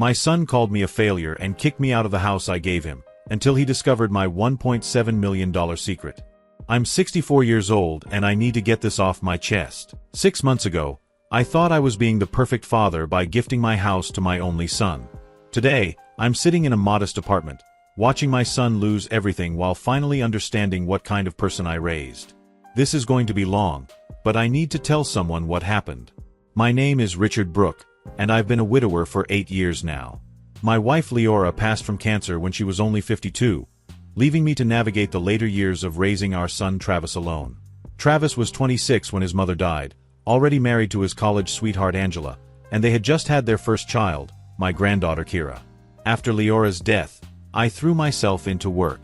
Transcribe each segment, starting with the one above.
My son called me a failure and kicked me out of the house I gave him, until he discovered my $1.7 million secret. I'm 64 years old and I need to get this off my chest. 6 months ago, I thought I was being the perfect father by gifting my house to my only son. Today, I'm sitting in a modest apartment, watching my son lose everything while finally understanding what kind of person I raised. This is going to be long, but I need to tell someone what happened. My name is Richard Brooke, and I've been a widower for 8 years now. My wife Leora passed from cancer when she was only 52, leaving me to navigate the later years of raising our son Travis alone. Travis was 26 when his mother died, already married to his college sweetheart Angela, and they had just had their first child, my granddaughter Kira. After Leora's death, I threw myself into work.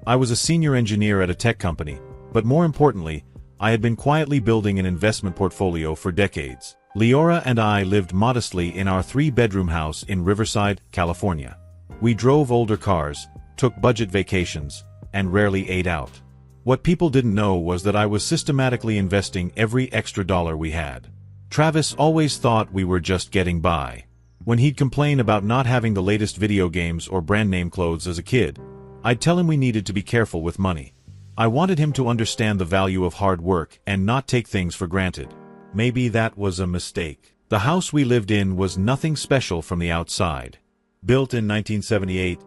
I was a senior engineer at a tech company, but more importantly, I had been quietly building an investment portfolio for decades. Leora and I lived modestly in our 3-bedroom house in Riverside, California. We drove older cars, took budget vacations, and rarely ate out. What people didn't know was that I was systematically investing every extra dollar we had. Travis always thought we were just getting by. When he'd complain about not having the latest video games or brand-name clothes as a kid, I'd tell him we needed to be careful with money. I wanted him to understand the value of hard work and not take things for granted. Maybe that was a mistake. The house we lived in was nothing special from the outside. Built in 1978,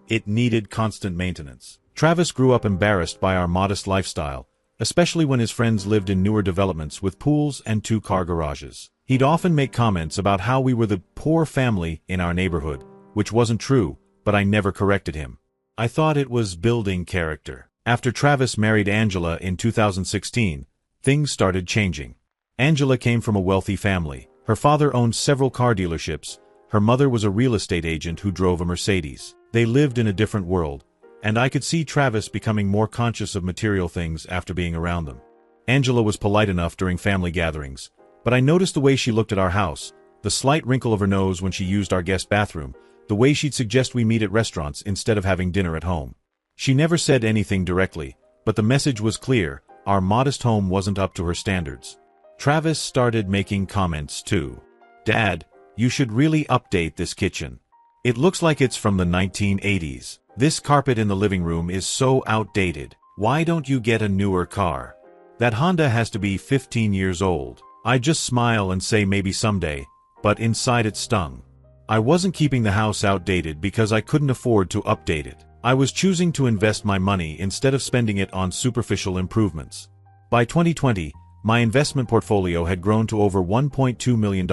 it needed constant maintenance. Travis grew up embarrassed by our modest lifestyle, especially when his friends lived in newer developments with pools and 2-car garages. He'd often make comments about how we were the poor family in our neighborhood, which wasn't true, but I never corrected him. I thought it was building character. After Travis married Angela in 2016, things started changing. Angela came from a wealthy family. Her father owned several car dealerships. Her mother was a real estate agent who drove a Mercedes. They lived in a different world, and I could see Travis becoming more conscious of material things after being around them. Angela was polite enough during family gatherings, but I noticed the way she looked at our house, the slight wrinkle of her nose when she used our guest bathroom, the way she'd suggest we meet at restaurants instead of having dinner at home. She never said anything directly, but the message was clear: our modest home wasn't up to her standards. Travis started making comments too. "Dad, you should really update this kitchen. It looks like it's from the 1980s. This carpet in the living room is so outdated. Why don't you get a newer car? That Honda has to be 15 years old." I just smile and say maybe someday, but inside it stung. I wasn't keeping the house outdated because I couldn't afford to update it. I was choosing to invest my money instead of spending it on superficial improvements. By 2020, my investment portfolio had grown to over $1.2 million,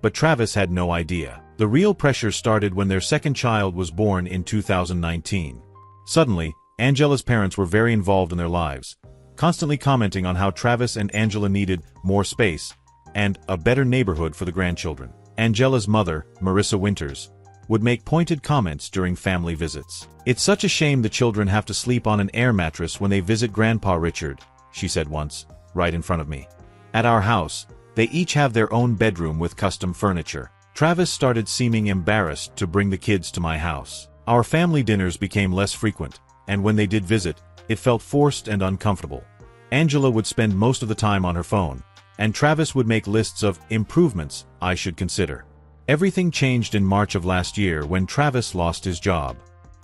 but Travis had no idea. The real pressure started when their second child was born in 2019. Suddenly, Angela's parents were very involved in their lives, constantly commenting on how Travis and Angela needed more space and a better neighborhood for the grandchildren. Angela's mother, Marissa Winters, would make pointed comments during family visits. "It's such a shame the children have to sleep on an air mattress when they visit Grandpa Richard," she said once, right in front of me. At our house, they each have their own bedroom with custom furniture. Travis started seeming embarrassed to bring the kids to my house. Our family dinners became less frequent, and when they did visit, it felt forced and uncomfortable. Angela would spend most of the time on her phone, and Travis would make lists of improvements I should consider. Everything changed in March of last year when Travis lost his job.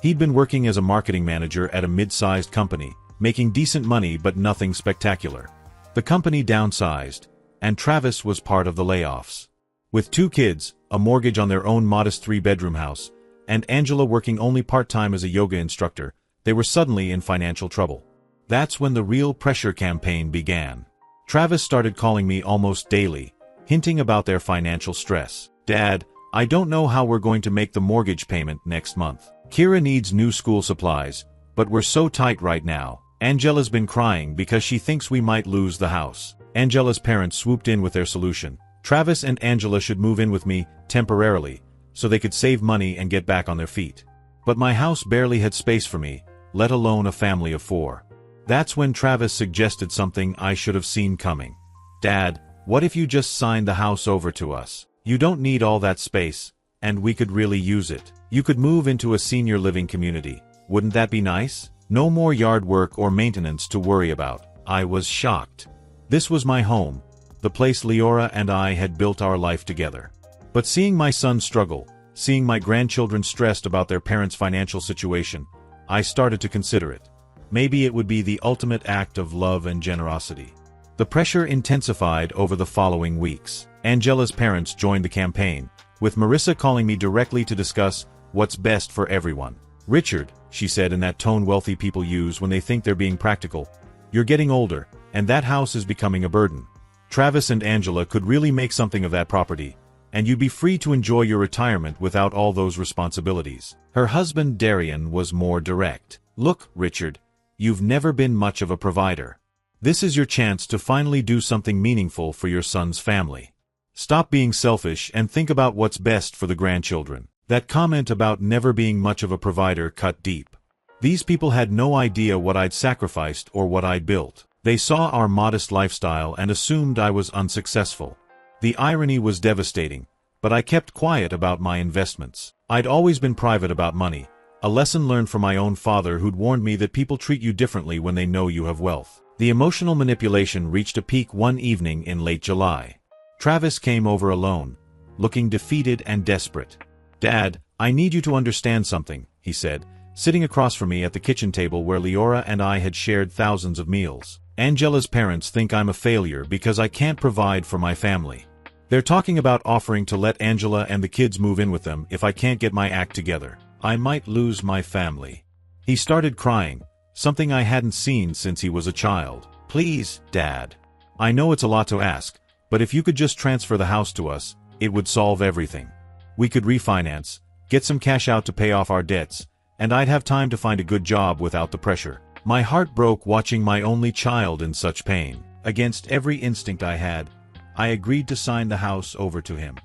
He'd been working as a marketing manager at a mid-sized company, making decent money but nothing spectacular. The company downsized, and Travis was part of the layoffs. With 2 kids, a mortgage on their own modest 3-bedroom house, and Angela working only part-time as a yoga instructor, they were suddenly in financial trouble. That's when the real pressure campaign began. Travis started calling me almost daily, hinting about their financial stress. "Dad, I don't know how we're going to make the mortgage payment next month. Kira needs new school supplies, but we're so tight right now. Angela's been crying because she thinks we might lose the house." Angela's parents swooped in with their solution. Travis and Angela should move in with me temporarily, so they could save money and get back on their feet. But my house barely had space for me, let alone a family of 4. That's when Travis suggested something I should have seen coming. "Dad, what if you just signed the house over to us? You don't need all that space, and we could really use it. You could move into a senior living community. Wouldn't that be nice? No more yard work or maintenance to worry about." I was shocked. This was my home, the place Leora and I had built our life together. But seeing my son struggle, Seeing my grandchildren stressed about their parents' financial situation, I started to consider it. Maybe it would be the ultimate act of love and generosity. The pressure intensified over the following weeks. Angela's parents joined the campaign, with Marissa calling me directly to discuss what's best for everyone. "Richard," she said in that tone wealthy people use when they think they're being practical, "you're getting older, and that house is becoming a burden. Travis and Angela could really make something of that property, and you'd be free to enjoy your retirement without all those responsibilities." Her husband Darian was more direct. "Look, Richard, you've never been much of a provider. This is your chance to finally do something meaningful for your son's family. Stop being selfish and think about what's best for the grandchildren." That comment about never being much of a provider cut deep. These people had no idea what I'd sacrificed or what I'd built. They saw our modest lifestyle and assumed I was unsuccessful. The irony was devastating, but I kept quiet about my investments. I'd always been private about money, a lesson learned from my own father who'd warned me that people treat you differently when they know you have wealth. The emotional manipulation reached a peak one evening in late July. Travis came over alone, looking defeated and desperate. "Dad, I need you to understand something," he said, sitting across from me at the kitchen table where Leora and I had shared thousands of meals. "Angela's parents think I'm a failure because I can't provide for my family. They're talking about offering to let Angela and the kids move in with them if I can't get my act together. I might lose my family." He started crying, something I hadn't seen since he was a child. "Please, Dad. I know it's a lot to ask, but if you could just transfer the house to us, it would solve everything. We could refinance, get some cash out to pay off our debts, and I'd have time to find a good job without the pressure." My heart broke watching my only child in such pain. Against every instinct I had, I agreed to sign the house over to him.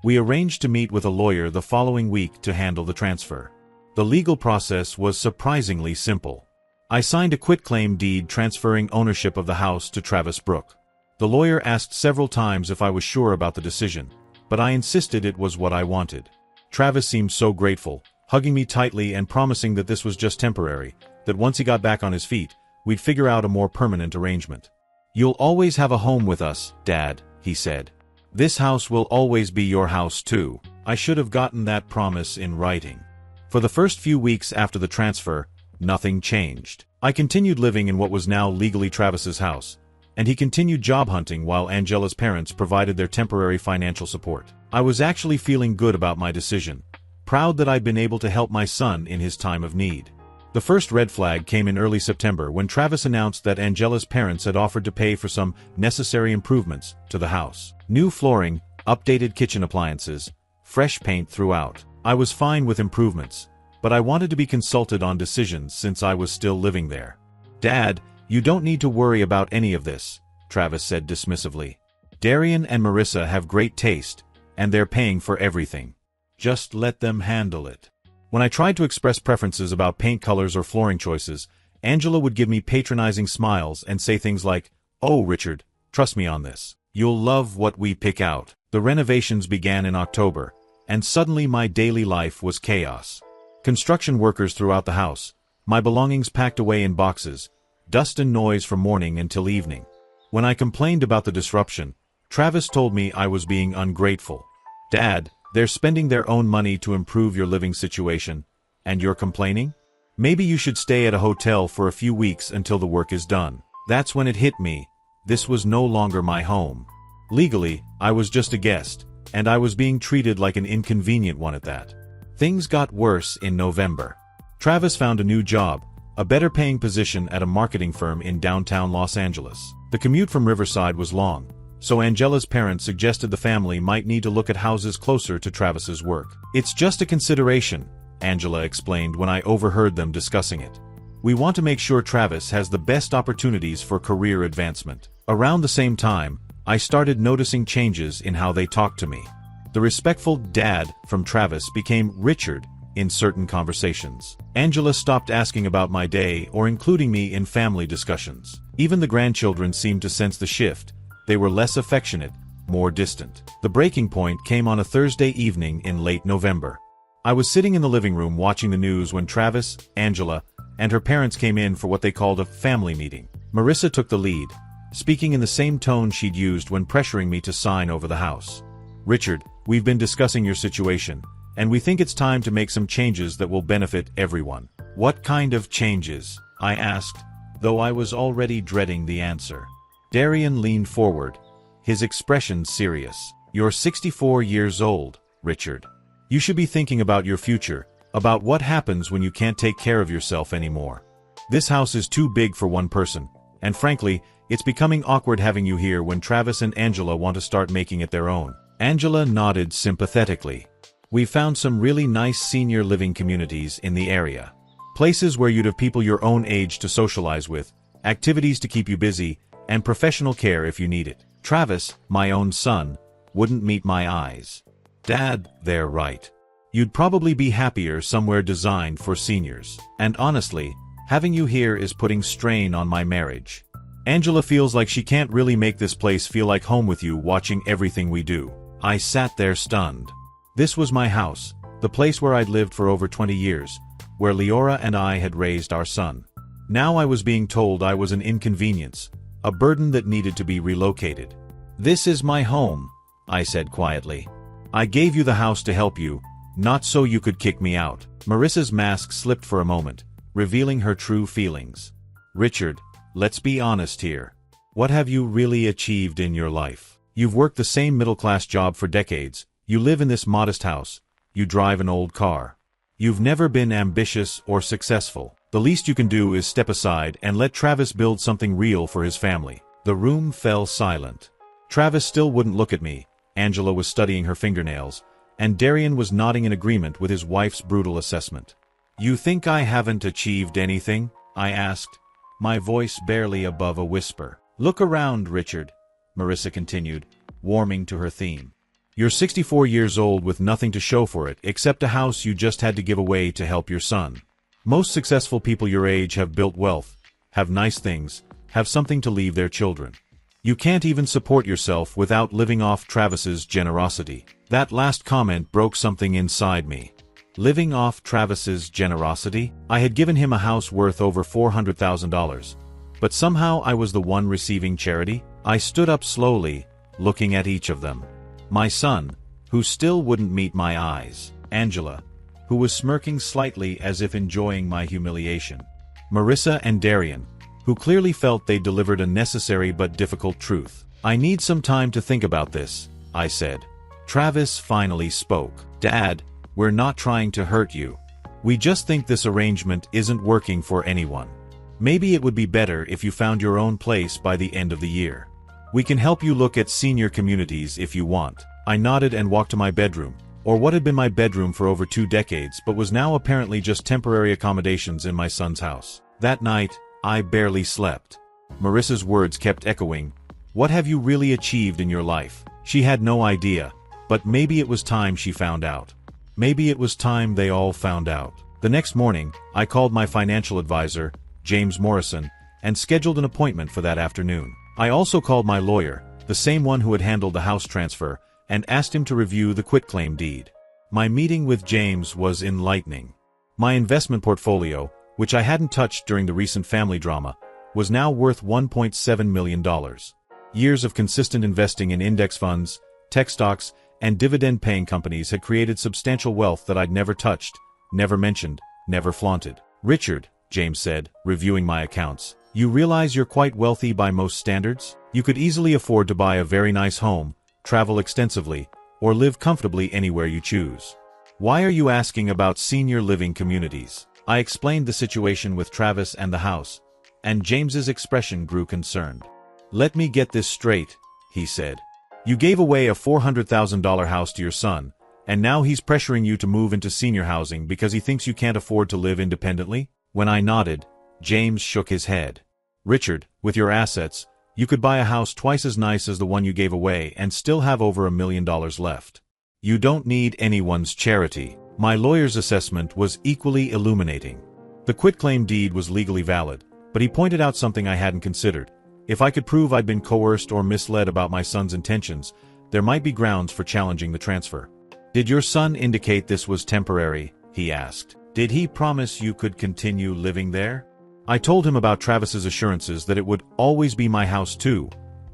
We arranged to meet with a lawyer the following week to handle the transfer. The legal process was surprisingly simple. I signed a quitclaim deed transferring ownership of the house to Travis Brooke. The lawyer asked several times if I was sure about the decision, but I insisted it was what I wanted. Travis seemed so grateful, hugging me tightly and promising that this was just temporary, that once he got back on his feet, we'd figure out a more permanent arrangement. "You'll always have a home with us, Dad," he said. "This house will always be your house too." I should have gotten that promise in writing. For the first few weeks after the transfer, nothing changed. I continued living in what was now legally Travis's house, and he continued job hunting while Angela's parents provided their temporary financial support. I was actually feeling good about my decision, proud that I'd been able to help my son in his time of need. The first red flag came in early September when Travis announced that Angela's parents had offered to pay for some necessary improvements to the house. New flooring, updated kitchen appliances, fresh paint throughout. I was fine with improvements, but I wanted to be consulted on decisions since I was still living there. "Dad, you don't need to worry about any of this," Travis said dismissively. "Darian and Marissa have great taste, and they're paying for everything. Just let them handle it." When I tried to express preferences about paint colors or flooring choices, Angela would give me patronizing smiles and say things like, "Oh, Richard, trust me on this. You'll love what we pick out." The renovations began in October, and suddenly my daily life was chaos. Construction workers throughout the house, my belongings packed away in boxes, dust and noise from morning until evening. When I complained about the disruption, Travis told me I was being ungrateful. "Dad, they're spending their own money to improve your living situation, and you're complaining? Maybe you should stay at a hotel for a few weeks until the work is done." That's when it hit me. This was no longer my home. Legally, I was just a guest, and I was being treated like an inconvenient one at that. Things got worse in November. Travis found a new job, a better-paying position at a marketing firm in downtown Los Angeles. The commute from Riverside was long, so Angela's parents suggested the family might need to look at houses closer to Travis's work. "It's just a consideration," Angela explained when I overheard them discussing it. "We want to make sure Travis has the best opportunities for career advancement." Around the same time, I started noticing changes in how they talked to me. The respectful "Dad" from Travis became "Richard" in certain conversations. Angela stopped asking about my day or including me in family discussions. Even the grandchildren seemed to sense the shift. They were less affectionate, more distant. The breaking point came on a Thursday evening in late November. I was sitting in the living room watching the news when Travis, Angela, and her parents came in for what they called a family meeting. Marissa took the lead, speaking in the same tone she'd used when pressuring me to sign over the house. "Richard, we've been discussing your situation, and we think it's time to make some changes that will benefit everyone." "What kind of changes?" I asked, though I was already dreading the answer. Darian leaned forward, his expression serious. "You're 64 years old, Richard. You should be thinking about your future, about what happens when you can't take care of yourself anymore. This house is too big for one person, and frankly, it's becoming awkward having you here when Travis and Angela want to start making it their own." Angela nodded sympathetically. "We've found some really nice senior living communities in the area. Places where you'd have people your own age to socialize with, activities to keep you busy, and professional care if you need it. Travis, my own son, wouldn't meet my eyes." "Dad, they're right. You'd probably be happier somewhere designed for seniors. And honestly, having you here is putting strain on my marriage. Angela feels like she can't really make this place feel like home with you watching everything we do." I sat there stunned. This was my house, the place where I'd lived for over 20 years, where Leora and I had raised our son. Now I was being told I was an inconvenience, a burden that needed to be relocated. "This is my home," I said quietly. "I gave you the house to help you, not so you could kick me out." Marissa's mask slipped for a moment, revealing her true feelings. "Richard, let's be honest here. What have you really achieved in your life? You've worked the same middle-class job for decades, you live in this modest house, you drive an old car. You've never been ambitious or successful. The least you can do is step aside and let Travis build something real for his family." The room fell silent. Travis still wouldn't look at me, Angela was studying her fingernails, and Darian was nodding in agreement with his wife's brutal assessment. "You think I haven't achieved anything?" I asked, my voice barely above a whisper. "Look around, Richard," Marissa continued, warming to her theme. "You're 64 years old with nothing to show for it except a house you just had to give away to help your son. Most successful people your age have built wealth, have nice things, have something to leave their children. You can't even support yourself without living off Travis's generosity." That last comment broke something inside me. Living off Travis's generosity? I had given him a house worth over $400,000. But somehow I was the one receiving charity? I stood up slowly, looking at each of them. My son, who still wouldn't meet my eyes. Angela, who was smirking slightly as if enjoying my humiliation. Marissa and Darian, who clearly felt they delivered a necessary but difficult truth. "I need some time to think about this," I said. Travis finally spoke. "Dad, we're not trying to hurt you. We just think this arrangement isn't working for anyone. Maybe it would be better if you found your own place by the end of the year. We can help you look at senior communities if you want." I nodded and walked to my bedroom, or what had been my bedroom for over 2 decades but was now apparently just temporary accommodations in my son's house. That night, I barely slept. Marissa's words kept echoing. "What have you really achieved in your life?" She had no idea, but maybe it was time she found out. Maybe it was time they all found out. The next morning, I called my financial advisor, James Morrison, and scheduled an appointment for that afternoon. I also called my lawyer, the same one who had handled the house transfer, and asked him to review the quitclaim deed. My meeting with James was enlightening. My investment portfolio, which I hadn't touched during the recent family drama, was now worth $1.7 million. Years of consistent investing in index funds, tech stocks, and dividend-paying companies had created substantial wealth that I'd never touched, never mentioned, never flaunted. "Richard," James said, reviewing my accounts, "you realize you're quite wealthy by most standards? You could easily afford to buy a very nice home, travel extensively, or live comfortably anywhere you choose. Why are you asking about senior living communities?" I explained the situation with Travis and the house, and James's expression grew concerned. "Let me get this straight," he said. "You gave away a $400,000 house to your son, and now he's pressuring you to move into senior housing because he thinks you can't afford to live independently?" When I nodded, James shook his head. "Richard, with your assets, you could buy a house twice as nice as the one you gave away and still have over $1 million left. You don't need anyone's charity." My lawyer's assessment was equally illuminating. The quitclaim deed was legally valid, but he pointed out something I hadn't considered. If I could prove I'd been coerced or misled about my son's intentions, there might be grounds for challenging the transfer. "Did your son indicate this was temporary?" he asked. "Did he promise you could continue living there?" I told him about Travis's assurances that it would always be my house too,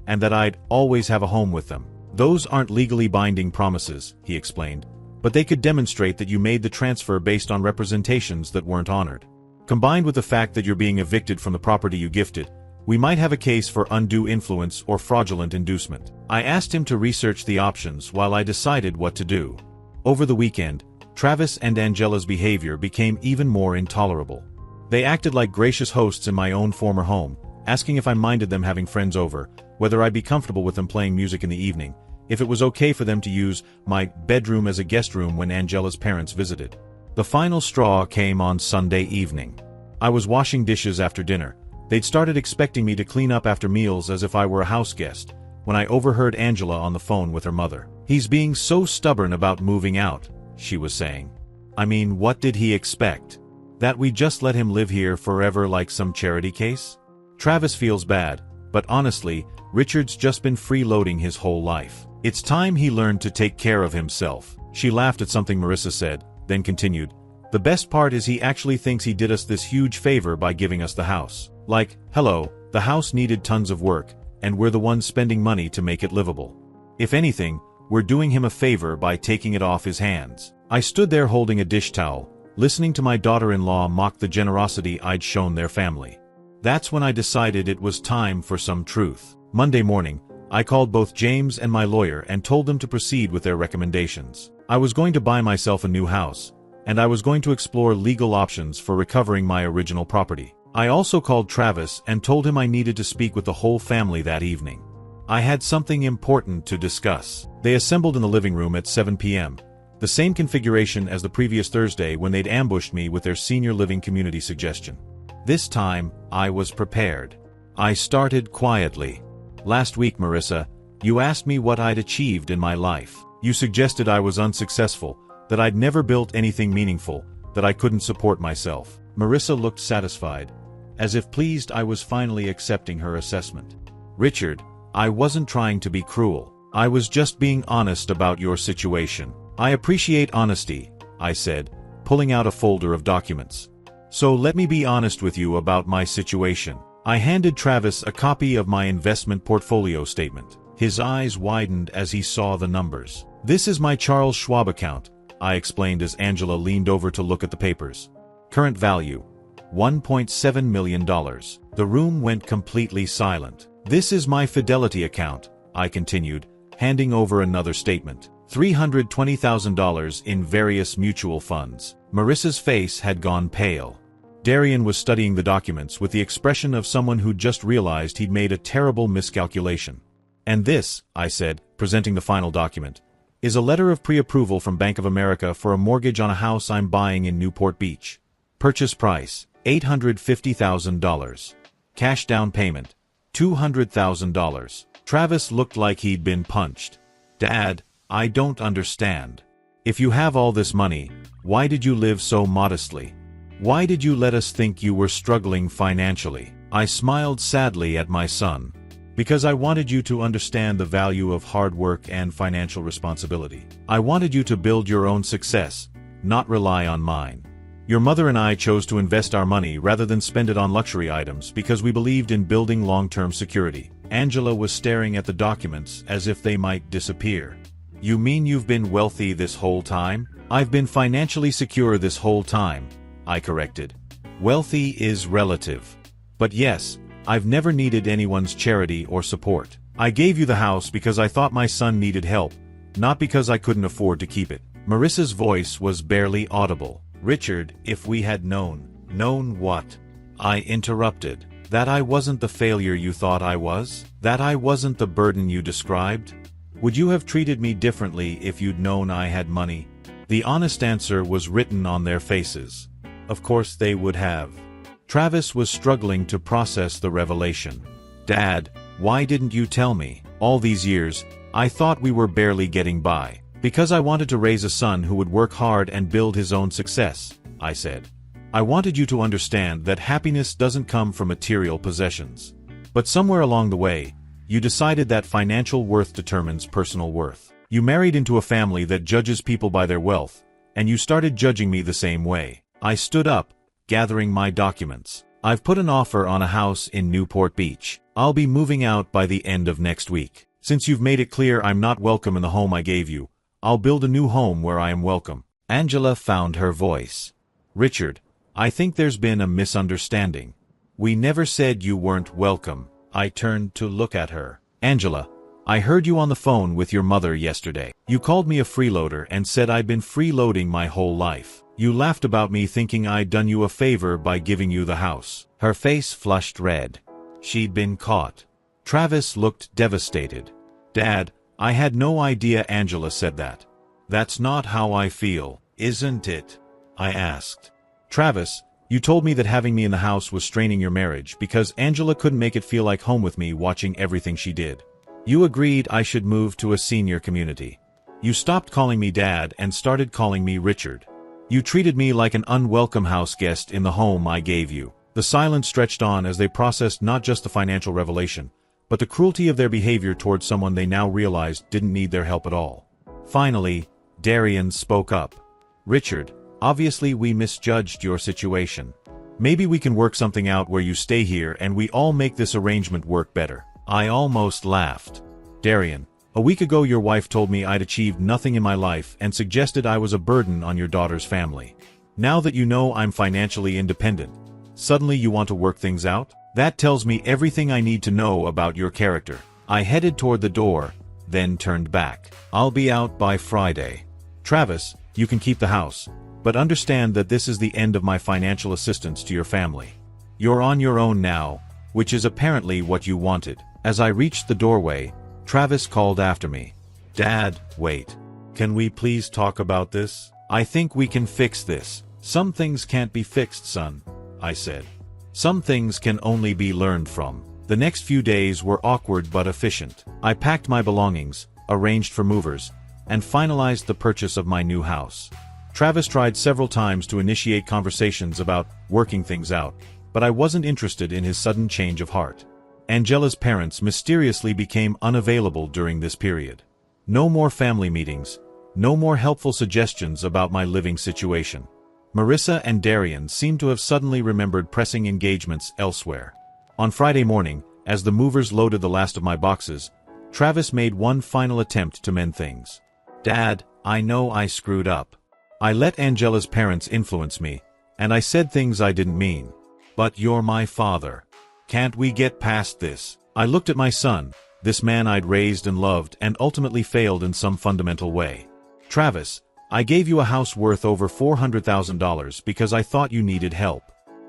and that I'd always have a home with them. "Those aren't legally binding promises," he explained. but they could demonstrate that you made the transfer based on representations that weren't honored. Combined with the fact that you're being evicted from the property you gifted, we might have a case for undue influence or fraudulent inducement. I asked him to research the options while I decided what to do. Over the weekend, Travis and Angela's behavior became even more intolerable. They acted like gracious hosts in my own former home, asking if I minded them having friends over, whether I'd be comfortable with them playing music in the evening, if it was okay for them to use my bedroom as a guest room when Angela's parents visited. The final straw came on Sunday evening. I was washing dishes after dinner. They'd started expecting me to clean up after meals as if I were a house guest, when I overheard Angela on the phone with her mother. "He's being so stubborn about moving out," she was saying. "I mean, what did he expect? That we just let him live here forever like some charity case?" Travis feels bad, but honestly, Richard's just been freeloading his whole life. It's time he learned to take care of himself. She laughed at something Marissa said, then continued, "The best part is he actually thinks he did us this huge favor by giving us the house. Like, hello, the house needed tons of work, and we're the ones spending money to make it livable. If anything, we're doing him a favor by taking it off his hands." I stood there holding a dish towel, listening to my daughter-in-law mock the generosity I'd shown their family. That's when I decided it was time for some truth. Monday morning, I called both James and my lawyer and told them to proceed with their recommendations. I was going to buy myself a new house, and I was going to explore legal options for recovering my original property. I also called Travis and told him I needed to speak with the whole family that evening. I had something important to discuss. They assembled in the living room at 7 p.m., the same configuration as the previous Thursday when they'd ambushed me with their senior living community suggestion. This time, I was prepared. I started quietly. "Last week, Marissa, you asked me what I'd achieved in my life. You suggested I was unsuccessful, that I'd never built anything meaningful, that I couldn't support myself." Marissa looked satisfied, as if pleased I was finally accepting her assessment. "Richard, I wasn't trying to be cruel. I was just being honest about your situation." "I appreciate honesty," I said, pulling out a folder of documents. "So let me be honest with you about my situation." I handed Travis a copy of my investment portfolio statement. His eyes widened as he saw the numbers. "This is my Charles Schwab account," I explained as Angela leaned over to look at the papers. "Current value, $1.7 million. The room went completely silent. "This is my Fidelity account," I continued, handing over another statement. $320,000 in various mutual funds. Marissa's face had gone pale. Darian was studying the documents with the expression of someone who'd just realized he'd made a terrible miscalculation. "And this," I said, presenting the final document, "is a letter of pre-approval from Bank of America for a mortgage on a house I'm buying in Newport Beach. Purchase price, $850,000. Cash down payment, $200,000. Travis looked like he'd been punched. "Dad, I don't understand. If you have all this money, why did you live so modestly? Why did you let us think you were struggling financially?" I smiled sadly at my son. "Because I wanted you to understand the value of hard work and financial responsibility. I wanted you to build your own success, not rely on mine. Your mother and I chose to invest our money rather than spend it on luxury items because we believed in building long-term security." Angela was staring at the documents as if they might disappear. "You mean you've been wealthy this whole time?" "I've been financially secure this whole time," I corrected. "Wealthy is relative. But yes, I've never needed anyone's charity or support. I gave you the house because I thought my son needed help, not because I couldn't afford to keep it." Marissa's voice was barely audible. "Richard, if we had known." "Known what?" I interrupted. "That I wasn't the failure you thought I was? That I wasn't the burden you described? Would you have treated me differently if you'd known I had money?" The honest answer was written on their faces. Of course they would have. Travis was struggling to process the revelation. "Dad, why didn't you tell me? All these years, I thought we were barely getting by." "Because I wanted to raise a son who would work hard and build his own success," I said. "I wanted you to understand that happiness doesn't come from material possessions. But somewhere along the way, you decided that financial worth determines personal worth. You married into a family that judges people by their wealth, and you started judging me the same way." I stood up, gathering my documents. "I've put an offer on a house in Newport Beach. I'll be moving out by the end of next week. Since you've made it clear I'm not welcome in the home I gave you, I'll build a new home where I am welcome. Angela found her voice. Richard, I think there's been a misunderstanding. We never said you weren't welcome. I turned to look at her. Angela, I heard you on the phone with your mother yesterday. You called me a freeloader and said I'd been freeloading my whole life. You laughed about me thinking I'd done you a favor by giving you the house. Her face flushed red. She'd been caught. Travis looked devastated. Dad, I had no idea Angela said that. That's not how I feel, isn't it? I asked. Travis, you told me that having me in the house was straining your marriage because Angela couldn't make it feel like home with me watching everything she did. You agreed I should move to a senior community. You stopped calling me Dad and started calling me Richard. You treated me like an unwelcome house guest in the home I gave you. The silence stretched on as they processed not just the financial revelation, but the cruelty of their behavior towards someone they now realized didn't need their help at all. Finally, Darian spoke up. Richard, obviously we misjudged your situation. Maybe we can work something out where you stay here and we all make this arrangement work better. I almost laughed. Darian, a week ago your wife told me I'd achieved nothing in my life and suggested I was a burden on your daughter's family. Now that you know I'm financially independent, suddenly you want to work things out? That tells me everything I need to know about your character. I headed toward the door, then turned back. I'll be out by Friday. Travis, you can keep the house, but understand that this is the end of my financial assistance to your family. You're on your own now, which is apparently what you wanted. As I reached the doorway, Travis called after me. Dad, wait. Can we please talk about this? I think we can fix this. Some things can't be fixed, son, I said. Some things can only be learned from. The next few days were awkward but efficient. I packed my belongings, arranged for movers, and finalized the purchase of my new house. Travis tried several times to initiate conversations about working things out, but I wasn't interested in his sudden change of heart. Angela's parents mysteriously became unavailable during this period. No more family meetings, no more helpful suggestions about my living situation. Marissa and Darian seemed to have suddenly remembered pressing engagements elsewhere. On Friday morning, as the movers loaded the last of my boxes, Travis made one final attempt to mend things. Dad, I know I screwed up. I let Angela's parents influence me, and I said things I didn't mean. But you're my father. Can't we get past this? I looked at my son, this man I'd raised and loved and ultimately failed in some fundamental way. Travis, I gave you a house worth over $400,000 because I thought you needed help.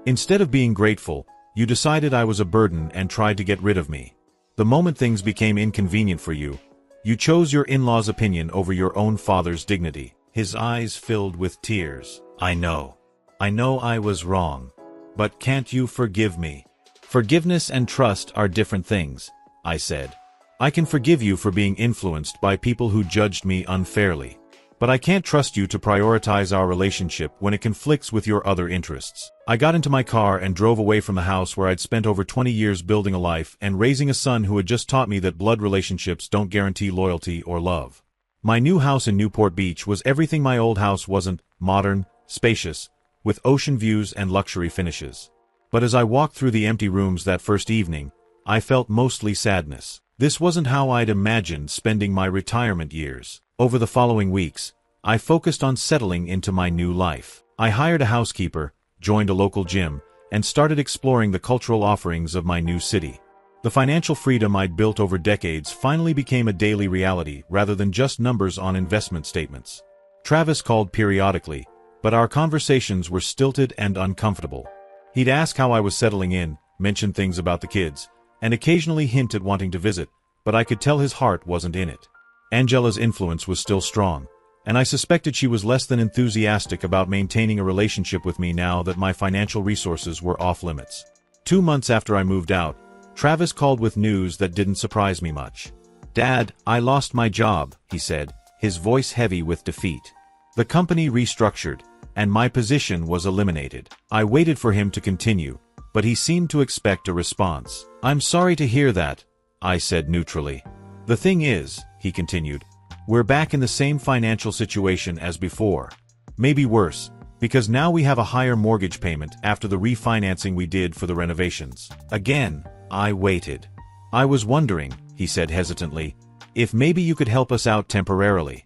Instead of being grateful, you decided I was a burden and tried to get rid of me. The moment things became inconvenient for you, you chose your in-laws' opinion over your own father's dignity. His eyes filled with tears. I know I was wrong. But can't you forgive me? Forgiveness and trust are different things, I said. I can forgive you for being influenced by people who judged me unfairly. But I can't trust you to prioritize our relationship when it conflicts with your other interests. I got into my car and drove away from the house where I'd spent over 20 years building a life and raising a son who had just taught me that blood relationships don't guarantee loyalty or love. My new house in Newport Beach was everything my old house wasn't: modern, spacious, with ocean views and luxury finishes. But as I walked through the empty rooms that first evening, I felt mostly sadness. This wasn't how I'd imagined spending my retirement years. Over the following weeks, I focused on settling into my new life. I hired a housekeeper, joined a local gym, and started exploring the cultural offerings of my new city. The financial freedom I'd built over decades finally became a daily reality rather than just numbers on investment statements. Travis called periodically, but our conversations were stilted and uncomfortable. He'd ask how I was settling in, mention things about the kids, and occasionally hint at wanting to visit, but I could tell his heart wasn't in it. Angela's influence was still strong, and I suspected she was less than enthusiastic about maintaining a relationship with me now that my financial resources were off limits. 2 months after I moved out, Travis called with news that didn't surprise me much. Dad, I lost my job, he said, his voice heavy with defeat. The company restructured, and my position was eliminated. I waited for him to continue, but he seemed to expect a response. I'm sorry to hear that, I said neutrally. The thing is, he continued, we're back in the same financial situation as before. Maybe worse, because now we have a higher mortgage payment after the refinancing we did for the renovations. Again, I waited. I was wondering, he said hesitantly, if maybe you could help us out temporarily.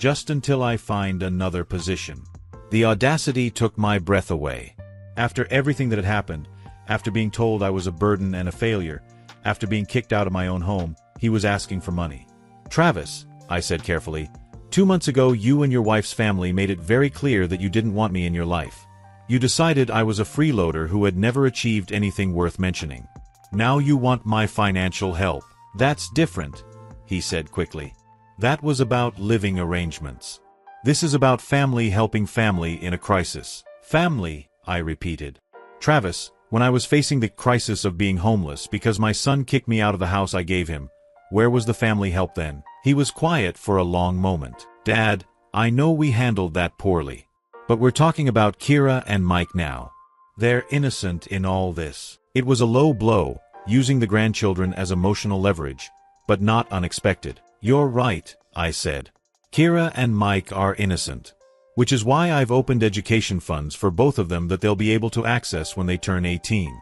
just until I find another position. The audacity took my breath away. After everything that had happened, after being told I was a burden and a failure, after being kicked out of my own home, he was asking for money. "Travis," I said carefully, "2 months ago you and your wife's family made it very clear that you didn't want me in your life. You decided I was a freeloader who had never achieved anything worth mentioning. Now you want my financial help. That's different," he said quickly. "That was about living arrangements. This is about family helping family in a crisis." "Family," I repeated. "Travis, when I was facing the crisis of being homeless because my son kicked me out of the house I gave him, where was the family help then?" He was quiet for a long moment. "Dad, I know we handled that poorly. But we're talking about Kira and Mike now. They're innocent in all this." It was a low blow, using the grandchildren as emotional leverage, but not unexpected. "You're right," I said. "Kira and Mike are innocent. Which is why I've opened education funds for both of them that they'll be able to access when they turn 18.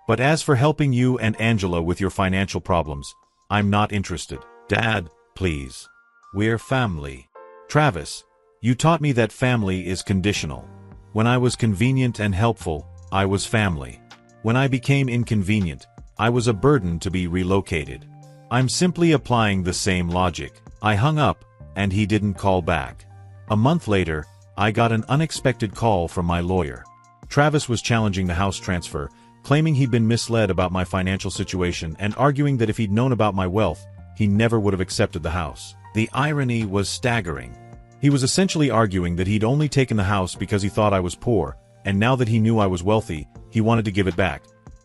But as for helping you and Angela with your financial problems, I'm not interested. Dad, please. We're family." "Travis, you taught me that family is conditional. When I was convenient and helpful, I was family. When I became inconvenient, I was a burden to be relocated. I'm simply applying the same logic." I hung up, and he didn't call back. A month later, I got an unexpected call from my lawyer. Travis was challenging the house transfer, claiming he'd been misled about my financial situation and arguing that if he'd known about my wealth, he never would have accepted the house. The irony was staggering. He was essentially arguing that he'd only taken the house because he thought I was poor, and now that he knew I was wealthy, he wanted to give it back,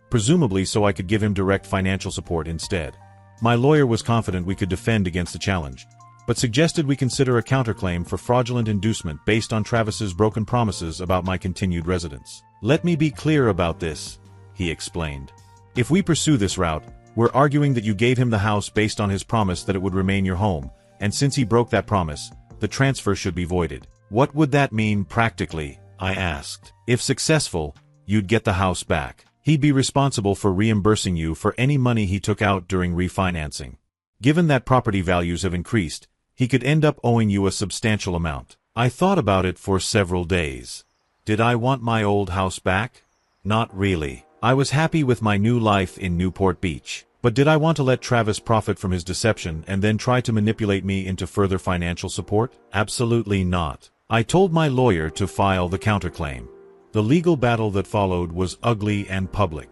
presumably so I could give him direct financial support instead. My lawyer was confident we could defend against the challenge, but suggested we consider a counterclaim for fraudulent inducement based on Travis's broken promises about my continued residence. "Let me be clear about this," he explained. "If we pursue this route, we're arguing that you gave him the house based on his promise that it would remain your home, and since he broke that promise, the transfer should be voided." "What would that mean practically?" I asked. "If successful, you'd get the house back. He'd be responsible for reimbursing you for any money he took out during refinancing. Given that property values have increased, he could end up owing you a substantial amount." I thought about it for several days. Did I want my old house back? Not really. I was happy with my new life in Newport Beach. But did I want to let Travis profit from his deception and then try to manipulate me into further financial support? Absolutely not. I told my lawyer to file the counterclaim. The legal battle that followed was ugly and public.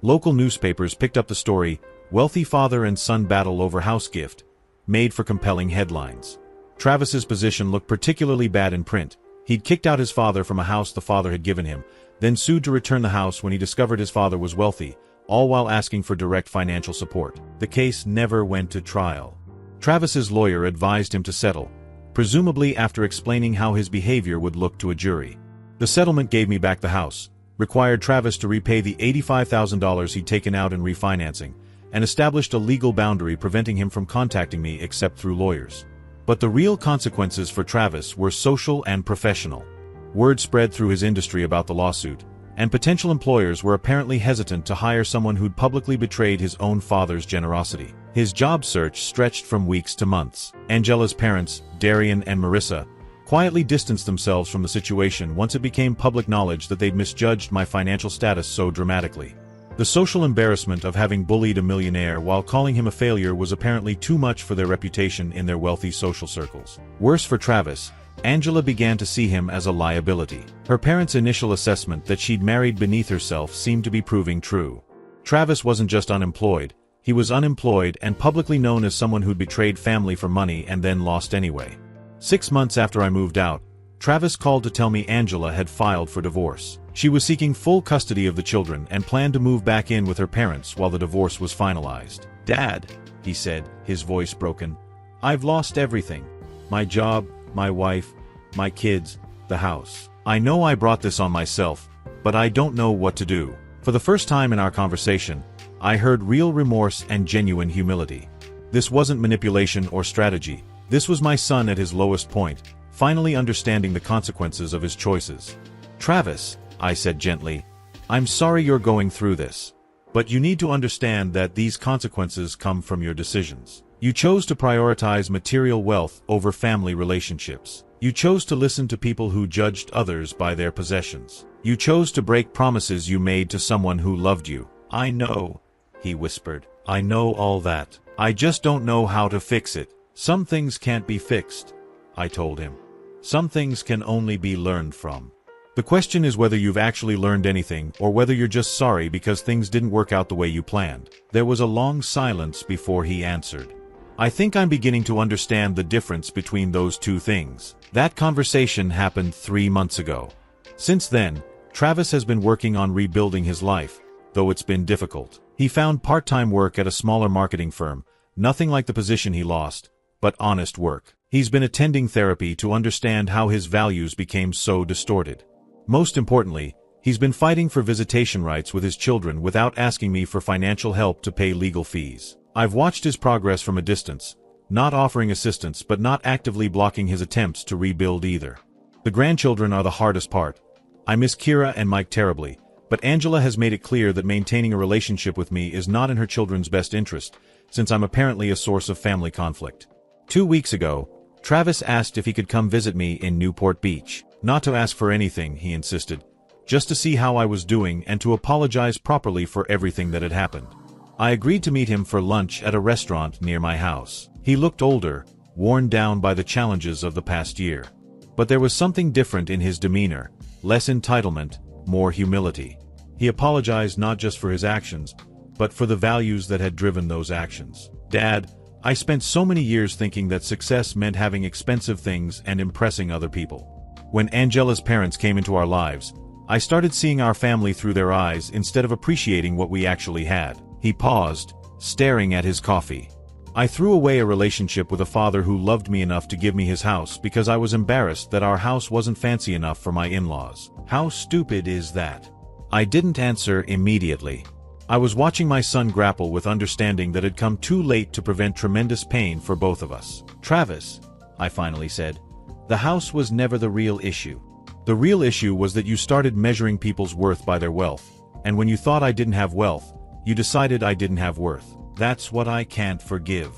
Local newspapers picked up the story, "Wealthy Father and Son Battle Over House Gift," made for compelling headlines. Travis's position looked particularly bad in print. He'd kicked out his father from a house the father had given him, then sued to return the house when he discovered his father was wealthy, all while asking for direct financial support. The case never went to trial. Travis's lawyer advised him to settle, presumably after explaining how his behavior would look to a jury. The settlement gave me back the house, required Travis to repay the $85,000 he'd taken out in refinancing, and established a legal boundary preventing him from contacting me except through lawyers. But the real consequences for Travis were social and professional. Word spread through his industry about the lawsuit, and potential employers were apparently hesitant to hire someone who'd publicly betrayed his own father's generosity. His job search stretched from weeks to months. Angela's parents, Darian and Marissa, quietly distanced themselves from the situation once it became public knowledge that they'd misjudged my financial status so dramatically. The social embarrassment of having bullied a millionaire while calling him a failure was apparently too much for their reputation in their wealthy social circles. Worse for Travis, Angela began to see him as a liability. Her parents' initial assessment that she'd married beneath herself seemed to be proving true. Travis wasn't just unemployed, he was unemployed and publicly known as someone who'd betrayed family for money and then lost anyway. 6 months after I moved out, Travis called to tell me Angela had filed for divorce. She was seeking full custody of the children and planned to move back in with her parents while the divorce was finalized. "Dad," he said, his voice broken, "I've lost everything. My job, my wife, my kids, the house. I know I brought this on myself, but I don't know what to do." For the first time in our conversation, I heard real remorse and genuine humility. This wasn't manipulation or strategy. This was my son at his lowest point, finally understanding the consequences of his choices. "Travis," I said gently, "I'm sorry you're going through this. But you need to understand that these consequences come from your decisions. You chose to prioritize material wealth over family relationships. You chose to listen to people who judged others by their possessions. You chose to break promises you made to someone who loved you. I know, he whispered. I know all that. I just don't know how to fix it. Some things can't be fixed, I told him. Some things can only be learned from. The question is whether you've actually learned anything or whether you're just sorry because things didn't work out the way you planned. There was a long silence before he answered. I think I'm beginning to understand the difference between those two things. That conversation happened 3 months ago. Since then, Travis has been working on rebuilding his life, though it's been difficult. He found part-time work at a smaller marketing firm, nothing like the position he lost, but honest work. He's been attending therapy to understand how his values became so distorted. Most importantly, he's been fighting for visitation rights with his children without asking me for financial help to pay legal fees. I've watched his progress from a distance, not offering assistance but not actively blocking his attempts to rebuild either. The grandchildren are the hardest part. I miss Kira and Mike terribly, but Angela has made it clear that maintaining a relationship with me is not in her children's best interest, since I'm apparently a source of family conflict. 2 weeks ago, Travis asked if he could come visit me in Newport Beach. Not to ask for anything, he insisted, just to see how I was doing and to apologize properly for everything that had happened. I agreed to meet him for lunch at a restaurant near my house. He looked older, worn down by the challenges of the past year. But there was something different in his demeanor, less entitlement, more humility. He apologized not just for his actions, but for the values that had driven those actions. Dad, I spent so many years thinking that success meant having expensive things and impressing other people. When Angela's parents came into our lives, I started seeing our family through their eyes instead of appreciating what we actually had. He paused, staring at his coffee. I threw away a relationship with a father who loved me enough to give me his house because I was embarrassed that our house wasn't fancy enough for my in-laws. How stupid is that? I didn't answer immediately. I was watching my son grapple with understanding that had come too late to prevent tremendous pain for both of us. Travis, I finally said, the house was never the real issue. The real issue was that you started measuring people's worth by their wealth, and when you thought I didn't have wealth, you decided I didn't have worth. That's what I can't forgive.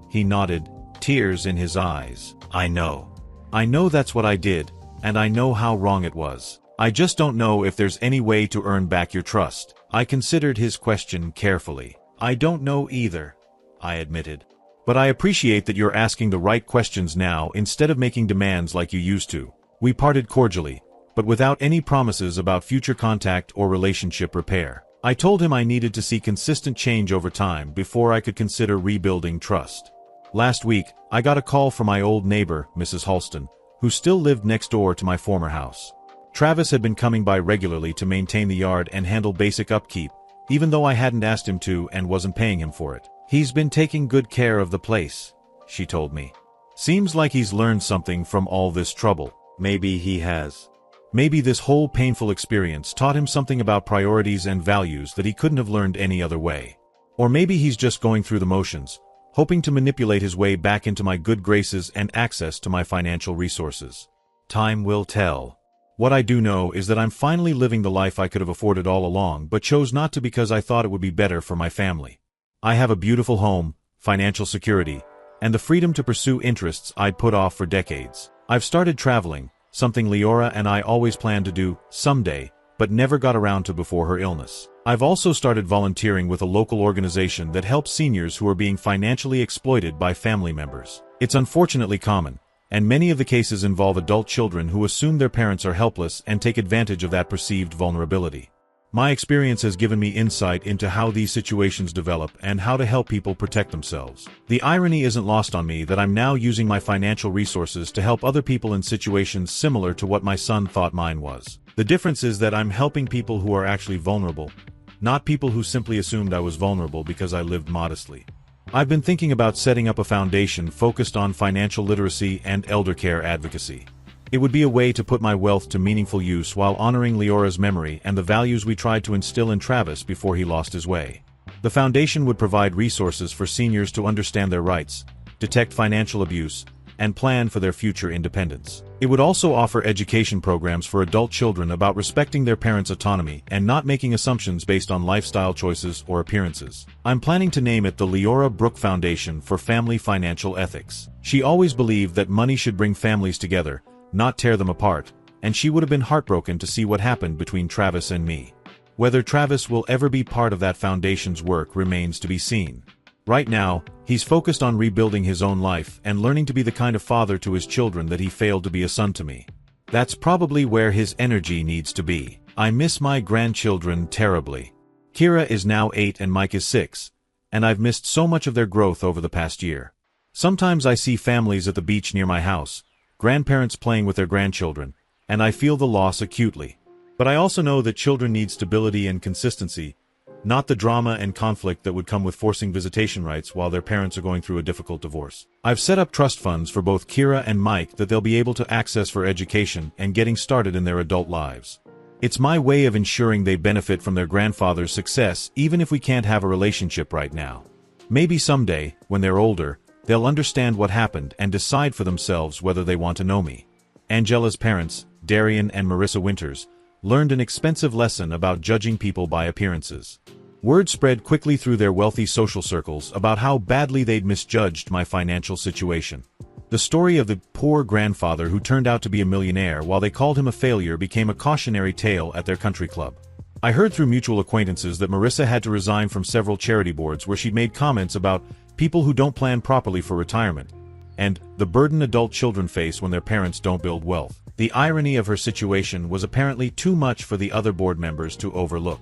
He nodded, tears in his eyes. I know. I know that's what I did, and I know how wrong it was. I just don't know if there's any way to earn back your trust. I considered his question carefully. I don't know either, I admitted. But I appreciate that you're asking the right questions now instead of making demands like you used to. We parted cordially, but without any promises about future contact or relationship repair. I told him I needed to see consistent change over time before I could consider rebuilding trust. Last week, I got a call from my old neighbor, Mrs. Halston, who still lived next door to my former house. Travis had been coming by regularly to maintain the yard and handle basic upkeep, even though I hadn't asked him to and wasn't paying him for it. He's been taking good care of the place, she told me. Seems like he's learned something from all this trouble. Maybe he has. Maybe this whole painful experience taught him something about priorities and values that he couldn't have learned any other way. Or maybe he's just going through the motions, hoping to manipulate his way back into my good graces and access to my financial resources. Time will tell. What I do know is that I'm finally living the life I could have afforded all along but chose not to because I thought it would be better for my family. I have a beautiful home, financial security, and the freedom to pursue interests I'd put off for decades. I've started traveling, something Leora and I always planned to do someday, but never got around to before her illness. I've also started volunteering with a local organization that helps seniors who are being financially exploited by family members. It's unfortunately common, and many of the cases involve adult children who assume their parents are helpless and take advantage of that perceived vulnerability. My experience has given me insight into how these situations develop and how to help people protect themselves. The irony isn't lost on me that I'm now using my financial resources to help other people in situations similar to what my son thought mine was. The difference is that I'm helping people who are actually vulnerable, not people who simply assumed I was vulnerable because I lived modestly. I've been thinking about setting up a foundation focused on financial literacy and elder care advocacy. It would be a way to put my wealth to meaningful use while honoring Leora's memory and the values we tried to instill in Travis before he lost his way. The foundation would provide resources for seniors to understand their rights, detect financial abuse, and plan for their future independence. It would also offer education programs for adult children about respecting their parents' autonomy and not making assumptions based on lifestyle choices or appearances. I'm planning to name it the Leora Brooke Foundation for Family Financial Ethics. She always believed that money should bring families together, not tear them apart, and she would have been heartbroken to see what happened between Travis and me. Whether Travis will ever be part of that foundation's work remains to be seen. Right now, he's focused on rebuilding his own life and learning to be the kind of father to his children that he failed to be a son to me. That's probably where his energy needs to be. I miss my grandchildren terribly. Kira is now 8 and Mike is 6, and I've missed so much of their growth over the past year. Sometimes I see families at the beach near my house, grandparents playing with their grandchildren, and I feel the loss acutely. But I also know that children need stability and consistency, not the drama and conflict that would come with forcing visitation rights while their parents are going through a difficult divorce. I've set up trust funds for both Kira and Mike that they'll be able to access for education and getting started in their adult lives. It's my way of ensuring they benefit from their grandfather's success even if we can't have a relationship right now. Maybe someday, when they're older, they'll understand what happened and decide for themselves whether they want to know me. Angela's parents, Darian and Marissa Winters, learned an expensive lesson about judging people by appearances. Word spread quickly through their wealthy social circles about how badly they'd misjudged my financial situation. The story of the poor grandfather who turned out to be a millionaire while they called him a failure became a cautionary tale at their country club. I heard through mutual acquaintances that Marissa had to resign from several charity boards where she'd made comments about people who don't plan properly for retirement, and the burden adult children face when their parents don't build wealth. The irony of her situation was apparently too much for the other board members to overlook.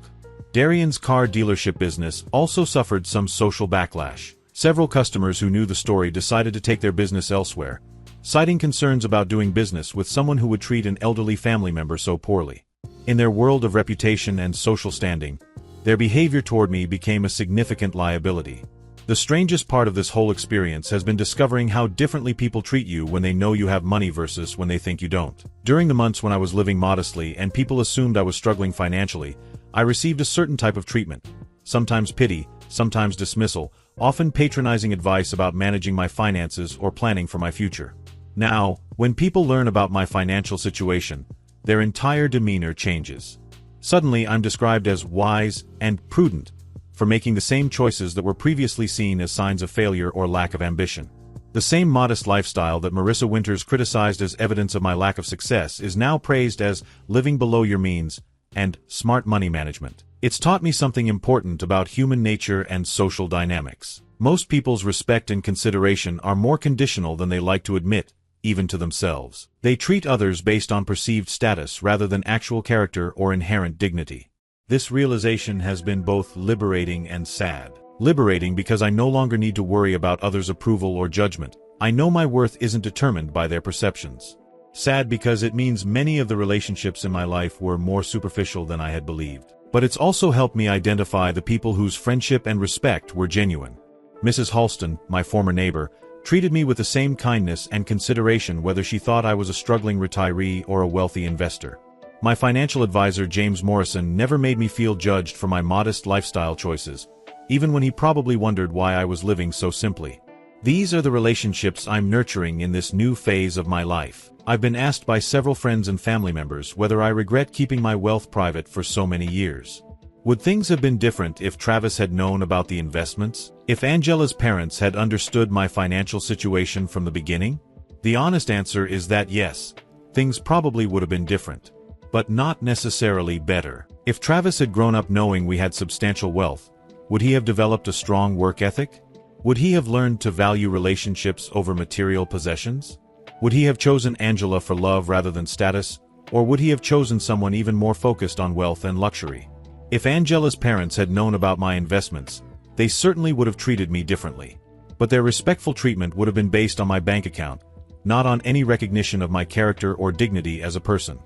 Darian's car dealership business also suffered some social backlash. Several customers who knew the story decided to take their business elsewhere, citing concerns about doing business with someone who would treat an elderly family member so poorly. In their world of reputation and social standing, their behavior toward me became a significant liability. The strangest part of this whole experience has been discovering how differently people treat you when they know you have money versus when they think you don't. During the months when I was living modestly and people assumed I was struggling financially, I received a certain type of treatment. Sometimes pity, sometimes dismissal, often patronizing advice about managing my finances or planning for my future. Now, when people learn about my financial situation, their entire demeanor changes. Suddenly I'm described as wise and prudent, for making the same choices that were previously seen as signs of failure or lack of ambition. The same modest lifestyle that Marissa Winters criticized as evidence of my lack of success is now praised as living below your means and smart money management. It's taught me something important about human nature and social dynamics. Most people's respect and consideration are more conditional than they like to admit, even to themselves. They treat others based on perceived status rather than actual character or inherent dignity. This realization has been both liberating and sad. Liberating because I no longer need to worry about others' approval or judgment. I know my worth isn't determined by their perceptions. Sad because it means many of the relationships in my life were more superficial than I had believed. But it's also helped me identify the people whose friendship and respect were genuine. Mrs. Halston, my former neighbor, treated me with the same kindness and consideration whether she thought I was a struggling retiree or a wealthy investor. My financial advisor James Morrison never made me feel judged for my modest lifestyle choices, even when he probably wondered why I was living so simply. These are the relationships I'm nurturing in this new phase of my life. I've been asked by several friends and family members whether I regret keeping my wealth private for so many years. Would things have been different if Travis had known about the investments? If Angela's parents had understood my financial situation from the beginning? The honest answer is that yes, things probably would have been different. But not necessarily better. If Travis had grown up knowing we had substantial wealth, would he have developed a strong work ethic? Would he have learned to value relationships over material possessions? Would he have chosen Angela for love rather than status, or would he have chosen someone even more focused on wealth and luxury? If Angela's parents had known about my investments, they certainly would have treated me differently. But their respectful treatment would have been based on my bank account, not on any recognition of my character or dignity as a person.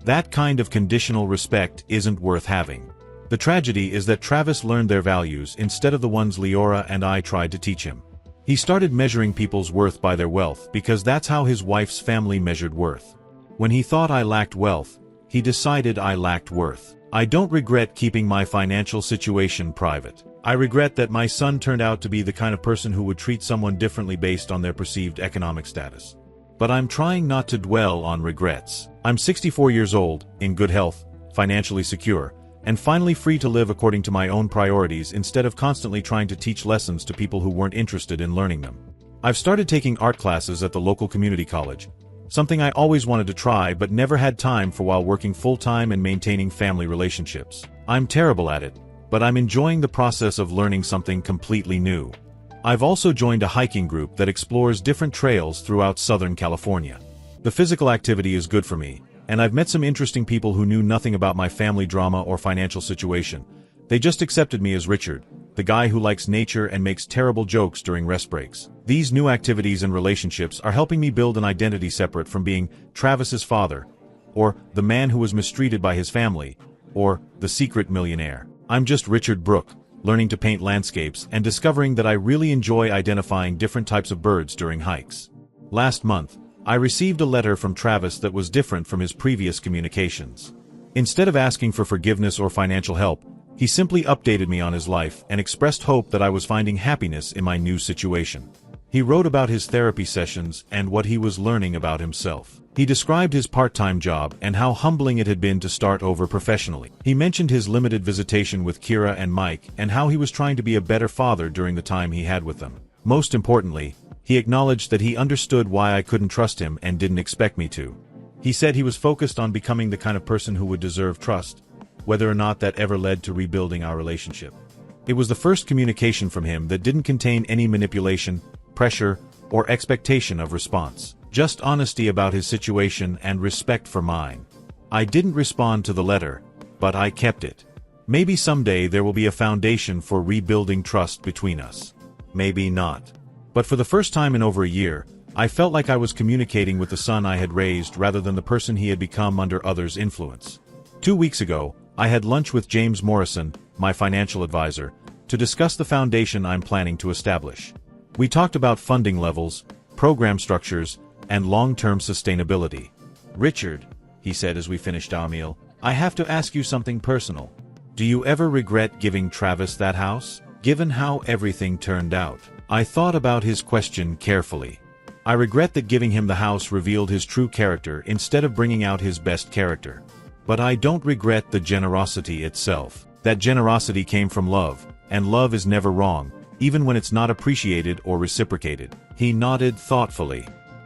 That kind of conditional respect isn't worth having. The tragedy is that Travis learned their values instead of the ones Leora and I tried to teach him. He started measuring people's worth by their wealth because that's how his wife's family measured worth. When he thought I lacked wealth, he decided I lacked worth. I don't regret keeping my financial situation private. I regret that my son turned out to be the kind of person who would treat someone differently based on their perceived economic status. but I'm trying not to dwell on regrets. I'm 64 years old, in good health, financially secure, and finally free to live according to my own priorities instead of constantly trying to teach lessons to people who weren't interested in learning them. I've started taking art classes at the local community college, something I always wanted to try but never had time for while working full-time and maintaining family relationships. I'm terrible at it, but I'm enjoying the process of learning something completely new. I've also joined a hiking group that explores different trails throughout Southern California. The physical activity is good for me, and I've met some interesting people who knew nothing about my family drama or financial situation. They just accepted me as Richard, the guy who likes nature and makes terrible jokes during rest breaks. These new activities and relationships are helping me build an identity separate from being Travis's father, or the man who was mistreated by his family, or the secret millionaire. I'm just Richard Brooke, learning to paint landscapes and discovering that I really enjoy identifying different types of birds during hikes. Last month, I received a letter from Travis that was different from his previous communications. Instead of asking for forgiveness or financial help, he simply updated me on his life and expressed hope that I was finding happiness in my new situation. He wrote about his therapy sessions and what he was learning about himself. He described his part-time job and how humbling it had been to start over professionally. He mentioned his limited visitation with Kira and Mike and how he was trying to be a better father during the time he had with them. Most importantly, he acknowledged that he understood why I couldn't trust him and didn't expect me to. He said he was focused on becoming the kind of person who would deserve trust, whether or not that ever led to rebuilding our relationship. It was the first communication from him that didn't contain any manipulation, pressure, or expectation of response. Just honesty about his situation and respect for mine. I didn't respond to the letter, but I kept it. Maybe someday there will be a foundation for rebuilding trust between us. Maybe not. But for the first time in over a year, I felt like I was communicating with the son I had raised rather than the person he had become under others' influence. 2 weeks ago, I had lunch with James Morrison, my financial advisor, to discuss the foundation I'm planning to establish. We talked about funding levels, program structures, and long-term sustainability. "Richard," he said as we finished our meal, "I have to ask you something personal. Do you ever regret giving Travis that house? Given how everything turned out." I thought about his question carefully. I regret that giving him the house revealed his true character instead of bringing out his best character. But I don't regret the generosity itself. That generosity came from love, and love is never wrong, even when it's not appreciated or reciprocated. He nodded thoughtfully.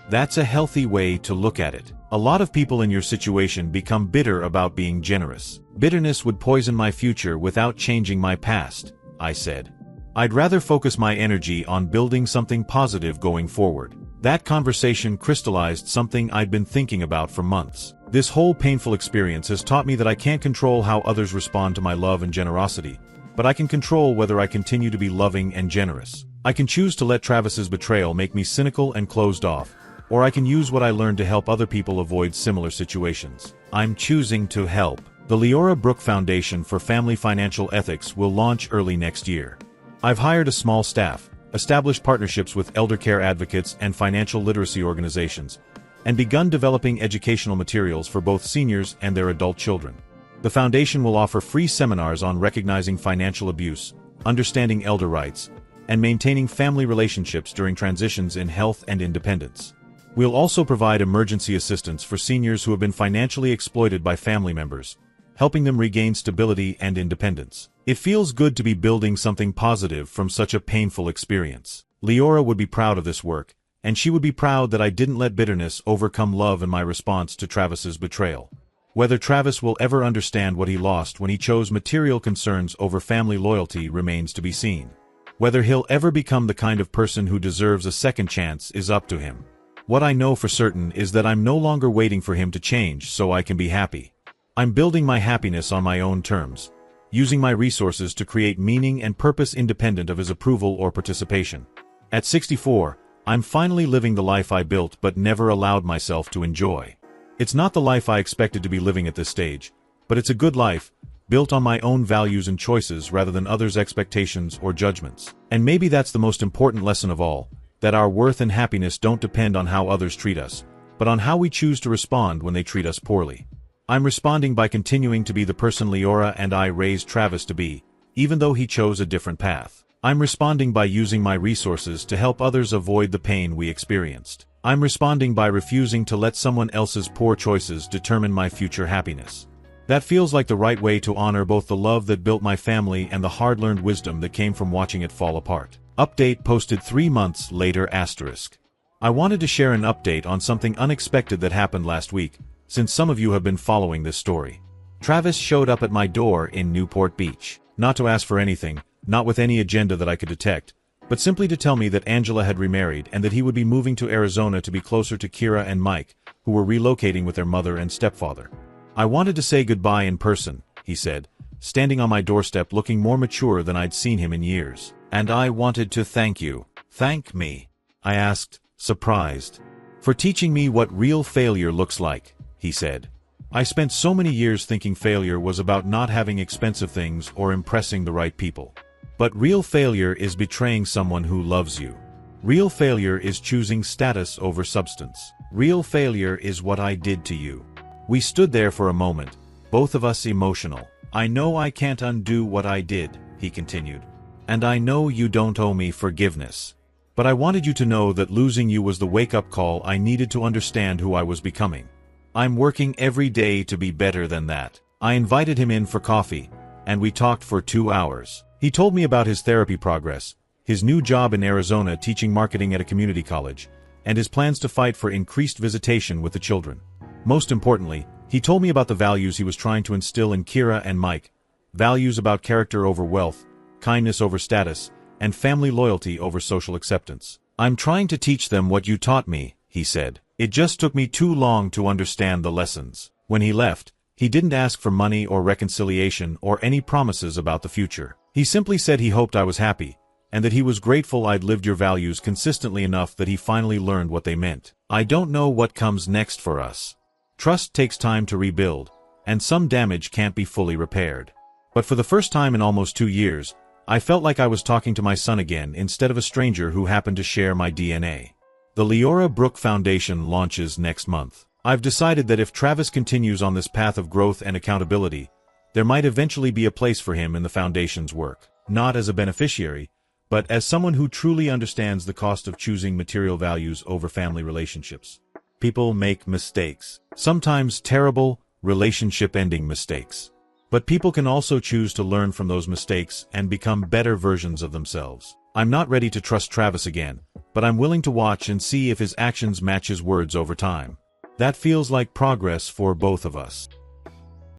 That's a healthy way to look at it. A lot of people in your situation become bitter about being generous. Bitterness would poison my future without changing my past, I said. I'd rather focus my energy on building something positive going forward. That conversation crystallized something I'd been thinking about for months. This whole painful experience has taught me that I can't control how others respond to my love and generosity, but I can control whether I continue to be loving and generous. I can choose to let Travis's betrayal make me cynical and closed off, or I can use what I learned to help other people avoid similar situations. I'm choosing to help. The Leora Brooke Foundation for Family Financial Ethics will launch early next year. I've hired a small staff, established partnerships with elder care advocates and financial literacy organizations, and begun developing educational materials for both seniors and their adult children. The foundation will offer free seminars on recognizing financial abuse, understanding elder rights, and maintaining family relationships during transitions in health and independence. We'll also provide emergency assistance for seniors who have been financially exploited by family members, helping them regain stability and independence. It feels good to be building something positive from such a painful experience. Leora would be proud of this work, and she would be proud that I didn't let bitterness overcome love in my response to Travis's betrayal. Whether Travis will ever understand what he lost when he chose material concerns over family loyalty remains to be seen. Whether he'll ever become the kind of person who deserves a second chance is up to him. What I know for certain is that I'm no longer waiting for him to change so I can be happy. I'm building my happiness on my own terms, using my resources to create meaning and purpose independent of his approval or participation. At 64, I'm finally living the life I built but never allowed myself to enjoy. It's not the life I expected to be living at this stage, but it's a good life, built on my own values and choices rather than others' expectations or judgments. And maybe that's the most important lesson of all, that our worth and happiness don't depend on how others treat us, but on how we choose to respond when they treat us poorly. I'm responding by continuing to be the person Leora and I raised Travis to be, even though he chose a different path. I'm responding by using my resources to help others avoid the pain we experienced. I'm responding by refusing to let someone else's poor choices determine my future happiness. That feels like the right way to honor both the love that built my family and the hard-learned wisdom that came from watching it fall apart. Update posted 3 months later *. I wanted to share an update on something unexpected that happened last week, since some of you have been following this story. Travis showed up at my door in Newport Beach. Not to ask for anything, not with any agenda that I could detect, but simply to tell me that Angela had remarried and that he would be moving to Arizona to be closer to Kira and Mike, who were relocating with their mother and stepfather. I wanted to say goodbye in person, he said, standing on my doorstep looking more mature than I'd seen him in years. And I wanted to thank you. Thank me? I asked, surprised. For teaching me what real failure looks like, he said. I spent so many years thinking failure was about not having expensive things or impressing the right people. But real failure is betraying someone who loves you. Real failure is choosing status over substance. Real failure is what I did to you. We stood there for a moment, both of us emotional. I know I can't undo what I did, he continued. And I know you don't owe me forgiveness. But I wanted you to know that losing you was the wake-up call I needed to understand who I was becoming. I'm working every day to be better than that. I invited him in for coffee, and we talked for 2 hours. He told me about his therapy progress, his new job in Arizona teaching marketing at a community college, and his plans to fight for increased visitation with the children. Most importantly, he told me about the values he was trying to instill in Kira and Mike, values about character over wealth, kindness over status, and family loyalty over social acceptance. I'm trying to teach them what you taught me, he said. It just took me too long to understand the lessons. When he left, he didn't ask for money or reconciliation or any promises about the future. He simply said he hoped I was happy, and that he was grateful I'd lived your values consistently enough that he finally learned what they meant. I don't know what comes next for us. Trust takes time to rebuild, and some damage can't be fully repaired. But for the first time in almost 2 years, I felt like I was talking to my son again instead of a stranger who happened to share my DNA. The Leora Brook Foundation launches next month. I've decided that if Travis continues on this path of growth and accountability, there might eventually be a place for him in the Foundation's work. Not as a beneficiary, but as someone who truly understands the cost of choosing material values over family relationships. People make mistakes. Sometimes terrible, relationship-ending mistakes. But people can also choose to learn from those mistakes and become better versions of themselves. I'm not ready to trust Travis again, but I'm willing to watch and see if his actions match his words over time. That feels like progress for both of us.